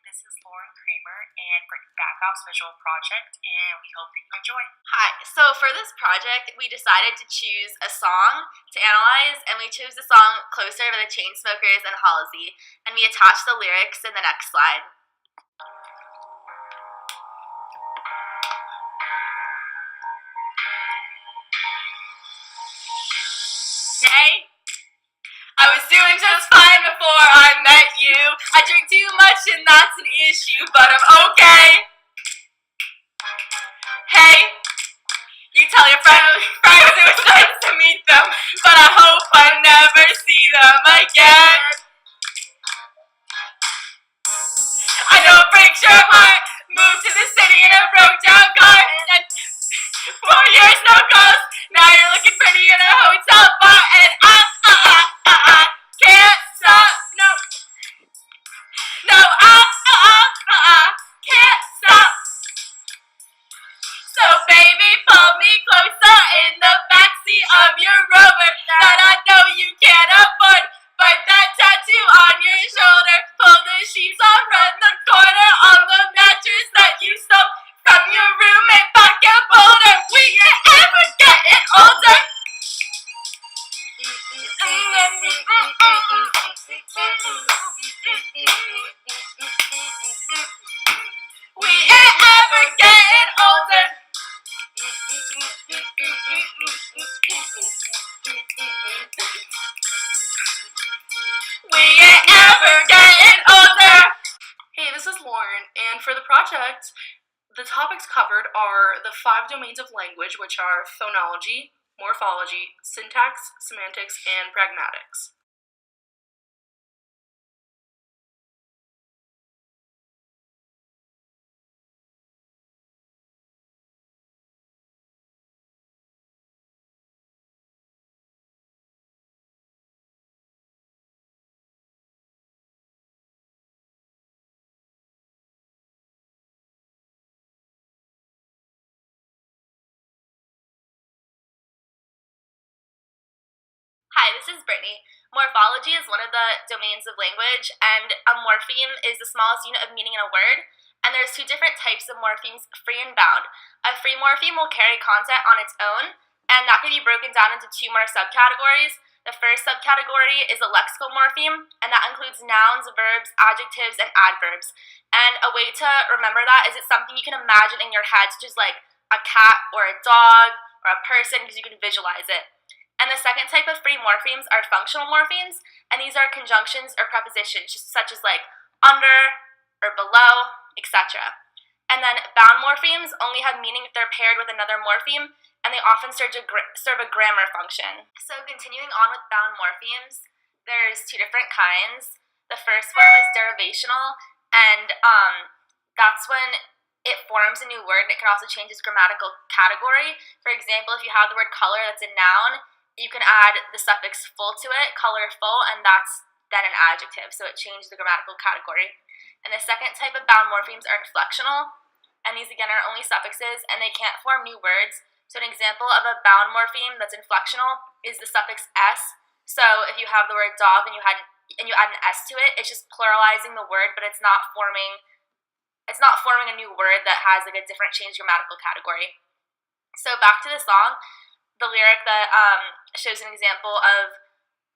This is Lauren Kramer and Brittany Backof's visual project, and we hope that you enjoy. Hi, so for this project, we decided to choose a song to analyze, and we chose the song Closer by the Chainsmokers and Halsey, and we attached the lyrics in the next slide. Hey, I was doing just fine before I met you. I drink too much and that's an issue, but I'm okay. Hey, you tell your friends it was nice to meet them, but I hope I never see them again. I know it breaks your heart. Moved to the city in a broke down car, and 4 years no calls. Now you're looking pretty in a hotel bar, and I can't stop. No, can't stop. So baby, pull me closer in the backseat of your Rover that I know you can't afford. But that tattoo on your shoulder, pull the sheets off from the corner on the mattress that you stole from your roommate back in Boulder. We ain't ever getting older. We ain't ever getting older. We ain't ever getting older. Hey, this is Lauren, and for the project, the topics covered are the 5 domains of language, which are phonology, morphology, syntax, semantics, and pragmatics. Hi, this is Brittany. Morphology is one of the domains of language, and a morpheme is the smallest unit of meaning in a word. And there's 2 different types of morphemes, free and bound. A free morpheme will carry content on its own, and that can be broken down into 2 more subcategories. The first subcategory is a lexical morpheme, and that includes nouns, verbs, adjectives, and adverbs. And a way to remember that is it's something you can imagine in your head, such as like a cat or a dog or a person, because you can visualize it. And the second type of free morphemes are functional morphemes, and these are conjunctions or prepositions, such as like under or below, etc. And then bound morphemes only have meaning if they're paired with another morpheme, and they often serve a grammar function. So continuing on with bound morphemes, there's 2 different kinds. The first form is derivational, and that's when it forms a new word, and it can also change its grammatical category. For example, if you have the word color that's a noun, you can add the suffix full to it, colorful, and that's then an adjective, so it changes the grammatical category. And the second type of bound morphemes are inflectional, and these again are only suffixes, and they can't form new words. So an example of a bound morpheme that's inflectional is the suffix s. So if you have the word dog and you add an s to it, it's just pluralizing the word, but it's not forming a new word that has like a different changed grammatical category. So back to the song. The lyric that shows an example of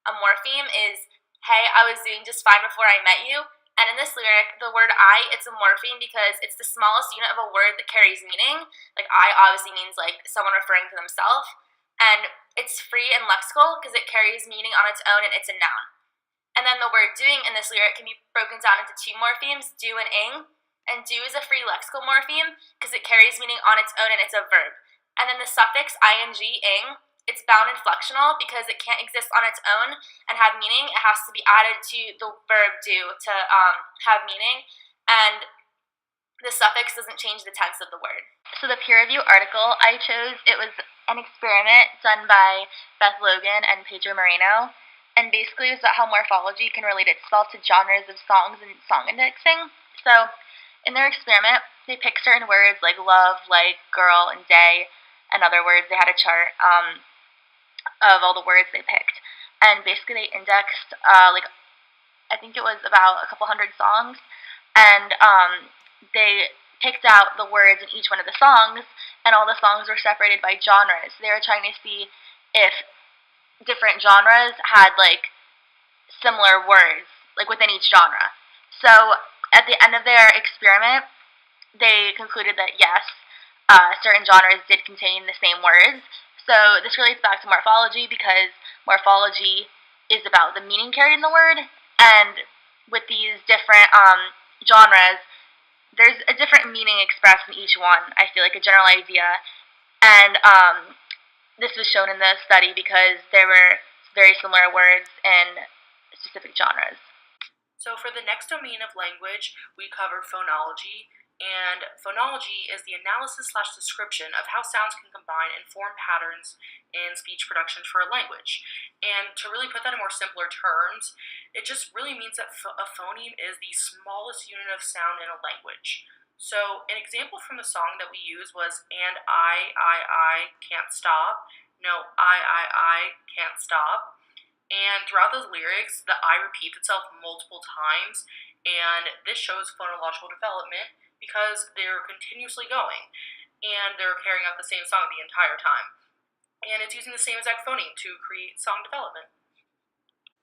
a morpheme is, hey, I was doing just fine before I met you. And in this lyric, the word I, it's a morpheme because it's the smallest unit of a word that carries meaning. Like I obviously means like someone referring to themselves. And it's free and lexical because it carries meaning on its own and it's a noun. And then the word doing in this lyric can be broken down into 2 morphemes, do and ing. And do is a free lexical morpheme because it carries meaning on its own and it's a verb. And then the suffix ing, ing, it's bound inflectional because it can't exist on its own and have meaning. It has to be added to the verb do to have meaning. And the suffix doesn't change the tense of the word. So the peer review article I chose, it was an experiment done by Beth Logan and Pedro Moreno. And basically it was about how morphology can relate itself to genres of songs and song indexing. So in their experiment, they picked certain words like love, like, girl, and day, and other words. They had a chart of all the words they picked, and basically they indexed I think it was about a couple hundred songs, and they picked out the words in each one of the songs, and all the songs were separated by genres. They were trying to see if different genres had like similar words like within each genre. So at the end of their experiment, they concluded that yes, certain genres did contain the same words. So this relates back to morphology because morphology is about the meaning carried in the word, and with these different genres, there's a different meaning expressed in each one. I feel like a general idea, and this was shown in the study because there were very similar words in specific genres. So for the next domain of language, we covered phonology, and phonology is the analysis / description of how sounds can combine and form patterns in speech production for a language. And to really put that in more simpler terms, it just really means that a phoneme is the smallest unit of sound in a language. So an example from the song that we used was "and I can't stop." No, I can't stop. And throughout those lyrics, the I repeats itself multiple times, and this shows phonological development because they're continuously going, and they're carrying out the same song the entire time. And it's using the same exact phoneme to create song development.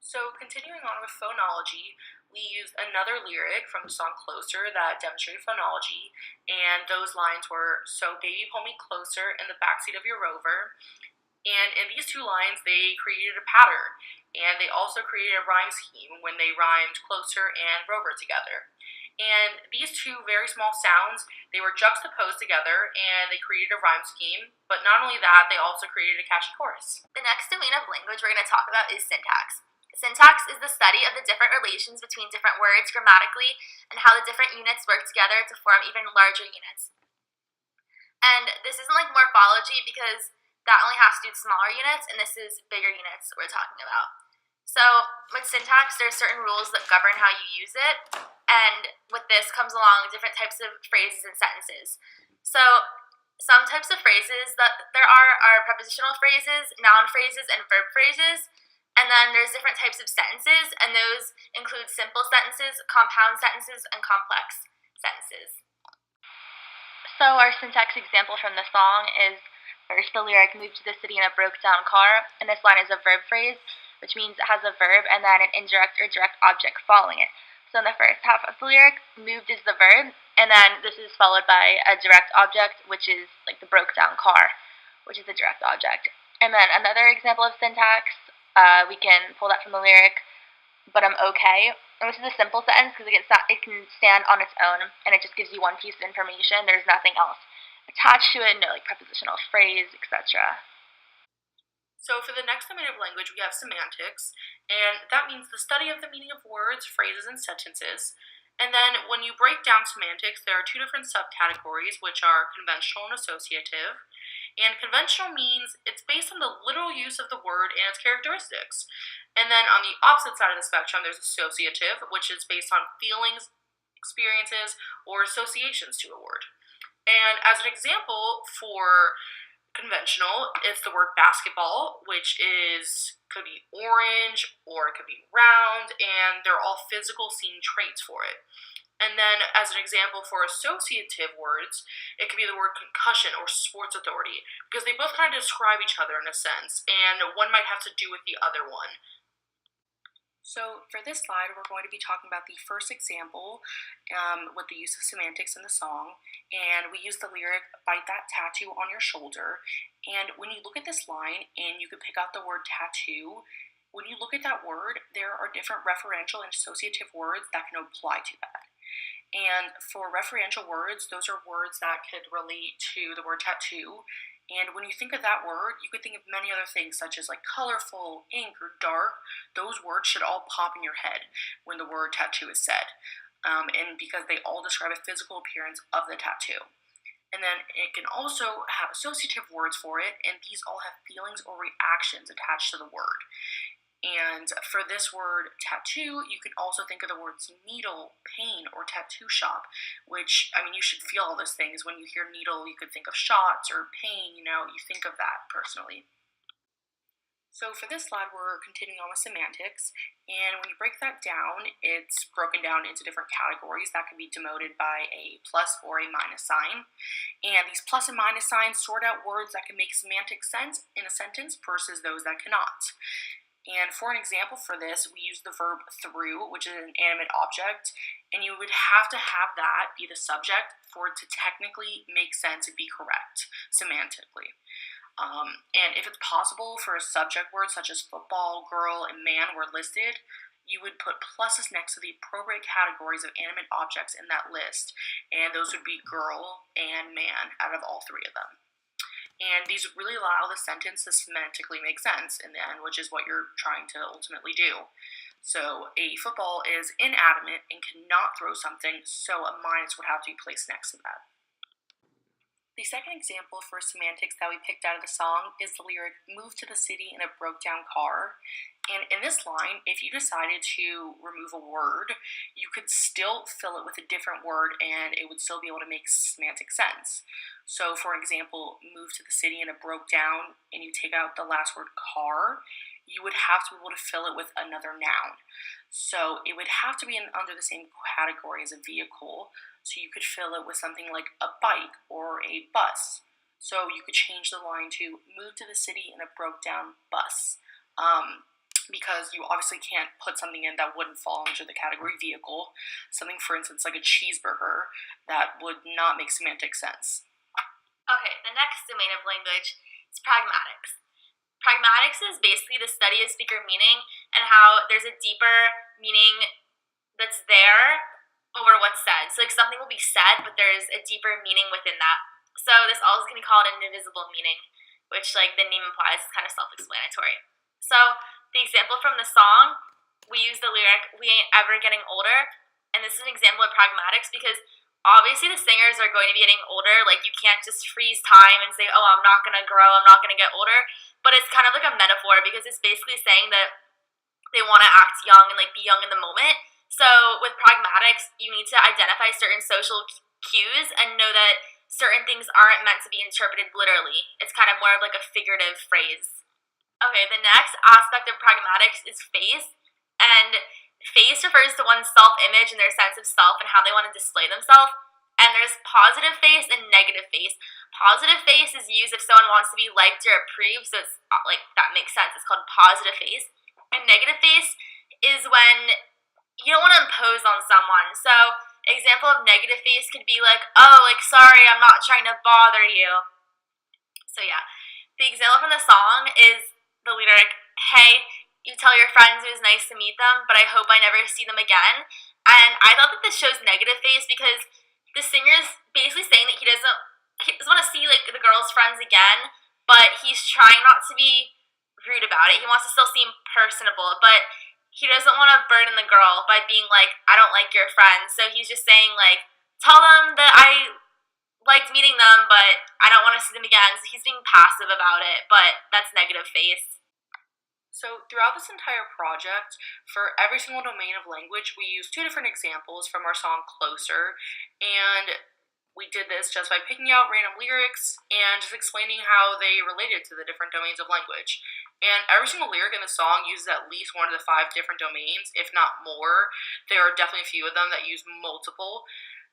So continuing on with phonology, we used another lyric from the song Closer that demonstrated phonology, and those lines were, "So baby pull me closer in the backseat of your Rover." And in these two lines, they created a pattern, and they also created a rhyme scheme when they rhymed closer and rover together. And these two very small sounds, they were juxtaposed together, and they created a rhyme scheme, but not only that, they also created a catchy chorus. The next domain of language we're going to talk about is syntax. Syntax is the study of the different relations between different words grammatically and how the different units work together to form even larger units. And this isn't like morphology because that only has to do with smaller units, and this is bigger units we're talking about. So with syntax, there's certain rules that govern how you use it, and with this comes along different types of phrases and sentences. So some types of phrases that there are prepositional phrases, noun phrases, and verb phrases, and then there's different types of sentences, and those include simple sentences, compound sentences, and complex sentences. So our syntax example from the song is first the lyric, "Moved to the city in a broke down car," and this line is a verb phrase, which means it has a verb and then an indirect or direct object following it. So in the first half of the lyric, moved is the verb, and then this is followed by a direct object, which is like the broke down car, which is the direct object. And then another example of syntax, we can pull that from the lyric, "But I'm okay." And this is a simple sentence because it can stand on its own, and it just gives you one piece of information. There's nothing else attached to it, no like prepositional phrase, etc. So for the next domain of language, we have semantics, and that means the study of the meaning of words, phrases, and sentences. And then when you break down semantics, there are two different subcategories, which are conventional and associative. And conventional means it's based on the literal use of the word and its characteristics. And then on the opposite side of the spectrum, there's associative, which is based on feelings, experiences, or associations to a word. And as an example for conventional, it's the word basketball, which could be orange or it could be round, and they're all physical scene traits for it. And then as an example for associative words, it could be the word concussion or sports authority, because they both kind of describe each other in a sense, and one might have to do with the other one. So for this slide, we're going to be talking about the first example with the use of semantics in the song, and we use the lyric, "Bite that tattoo on your shoulder." And when you look at this line and you can pick out the word tattoo, when you look at that word, there are different referential and associative words that can apply to that. And for referential words, those are words that could relate to the word tattoo. And when you think of that word, you could think of many other things such as like colorful, ink, or dark. Those words should all pop in your head when the word tattoo is said, and because they all describe a physical appearance of the tattoo. And then it can also have associative words for it, and these all have feelings or reactions attached to the word. And for this word tattoo, you can also think of the words needle, pain, or tattoo shop, which, I mean, you should feel all those things. When you hear needle, you could think of shots, or pain, you think of that personally. So for this slide, we're continuing on with semantics, and when you break that down, it's broken down into different categories that can be denoted by a plus or a minus sign. And these plus and minus signs sort out words that can make semantic sense in a sentence versus those that cannot. And for an example for this, we use the verb through, which is an animate object, and you would have to have that be the subject for it to technically make sense and be correct semantically. And if it's possible for a subject word such as football, girl, and man were listed, you would put pluses next to the appropriate categories of animate objects in that list, and those would be girl and man out of all three of them. And these really allow the sentence to semantically make sense in the end, which is what you're trying to ultimately do. So a football is inanimate and cannot throw something, so a minus would have to be placed next to that. The second example for semantics that we picked out of the song is the lyric, "Moved to the city in a broke down car." And in this line, if you decided to remove a word, you could still fill it with a different word and it would still be able to make semantic sense. So for example, "Moved to the city in a broke down," and you take out the last word car, you would have to be able to fill it with another noun. So it would have to be under the same category as a vehicle. So you could fill it with something like a bike or a bus. So you could change the line to "Move to the city in a broke down bus." Because you obviously can't put something in that wouldn't fall under the category vehicle. Something, for instance, like a cheeseburger, that would not make semantic sense. Okay, the next domain of language is pragmatics. Pragmatics is basically the study of speaker meaning and how there's a deeper meaning that's there over what's said. So like something will be said, but there's a deeper meaning within that. So this also can be called an invisible meaning, which like the name implies is kind of self-explanatory. So the example from the song, we use the lyric, "We ain't ever getting older," and this is an example of pragmatics because obviously the singers are going to be getting older. Like you can't just freeze time and say, "Oh, I'm not gonna grow, I'm not gonna get older." But it's kind of like a metaphor because it's basically saying that they want to act young and like be young in the moment. So with pragmatics, you need to identify certain social cues and know that certain things aren't meant to be interpreted literally. It's kind of more of like a figurative phrase. Okay, the next aspect of pragmatics is face. And face refers to one's self-image and their sense of self and how they want to display themselves. And there's positive face and negative face. Positive face is used if someone wants to be liked or approved, so it's like that makes sense. It's called positive face. And negative face is when you don't want to impose on someone. So, example of negative face could be like, "Oh, like sorry, I'm not trying to bother you." So yeah, the example from the song is the lyric, "Hey, you tell your friends it was nice to meet them, but I hope I never see them again." And I thought that this shows negative face because the singer's basically saying that he doesn't want to see like the girl's friends again, but he's trying not to be rude about it. He wants to still seem personable, but he doesn't want to burden the girl by being like, "I don't like your friends." So he's just saying like, "Tell them that I liked meeting them, but I don't want to see them again." So he's being passive about it, but that's negative face. So throughout this entire project, for every single domain of language, we used two different examples from our song Closer, and we did this just by picking out random lyrics and just explaining how they related to the different domains of language. And every single lyric in the song uses at least one of the 5 different domains, if not more. There are definitely a few of them that use multiple.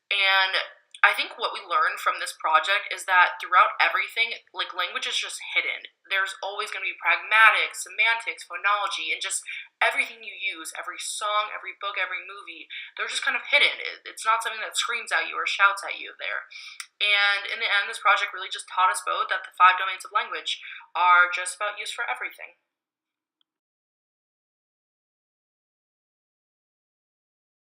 And I think what we learned from this project is that throughout everything, like language is just hidden. There's always going to be pragmatics, semantics, phonology, and just everything you use, every song, every book, every movie, they're just kind of hidden. It's not something that screams at you or shouts at you there. And in the end, this project really just taught us both that the 5 domains of language are just about used for everything.